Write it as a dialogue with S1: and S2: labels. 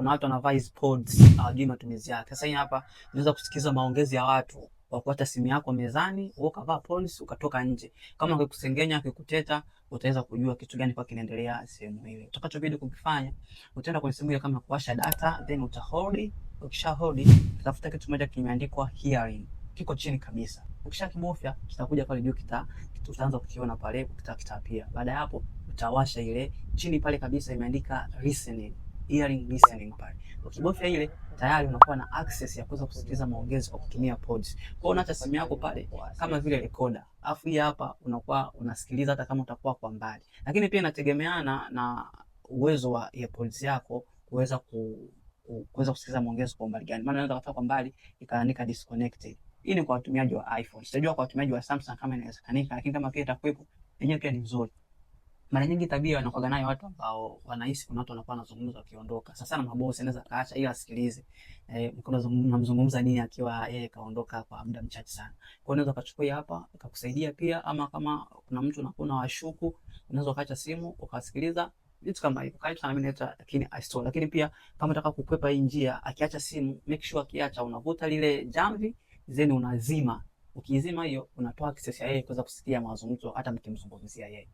S1: kuna watu wanavaa hizo pods hawajui matumizi yake. Sasa hii hapa unaweza kusikiza maongezi ya watu kwa kuacha simu yako mezani, wewe ukavaa pods ukatoka nje. Kama akikusengenya akikuteta, utaweza kujua kitu gani kwa kinaendelea sehemu hiyo. Utakachobidi kukifanya, utaenda kwenye simu hiyo kama kuwasha data, then utahold. Ukisha hold, tafuta kitu kimoja kimeandikwa hearing, kiko chini kabisa. Ukishakibofya kitakuja pale juu, utaanza kukiona pale kitapia. Baada ya hapo utawasha ile chini pale kabisa imeandika listening, hearing listening pale. Ukibofya ile tayari unakuwa na access ya kuweza kusikiliza maongezi kwa kutumia pods. Kwa hiyo unaacha simu yako pale kama vile recorder. Alafu hii hapa unakuwa unasikiliza hata kama utakuwa kwa mbali. Lakini pia inategemeana na uwezo wa earpods yako kuweza kusikiliza maongezi kwa mbali gani. Maana unaweza kutoka kwa mbali ikaandika disconnected. Hii ni kwa watumiaji wa iPhone. Sitajua kwa watumiaji wa Samsung kama inawezekanika, lakini kama pia itakuwepo, yenyewe pia ni nzuri. Mara nyingi tabia wanakuwa nayo watu ambao wanahisi kuna watu wanakuwa wanazungumza wakiondoka. Sasa na mabosi anaweza kaacha ili asikilize. Mnazungumza nini akiwa yeye kaondoka kwa muda mchache sana. Kwa hiyo unaweza kuchukua hapa ikakusaidia pia, ama kama kuna mtu unakuwa washuku, unaweza kaacha simu ukasikiliza vitu kama hivyo. Karibu sana, mimi naitwa lakini iStore. Lakini pia kama unataka kukwepa hii njia, akiacha simu make sure akiacha unavuta lile jamvi then unazima. Ukizima hiyo unatoa access ya yeye kuweza kusikia mazungumzo hata mkimzungumzia yeye.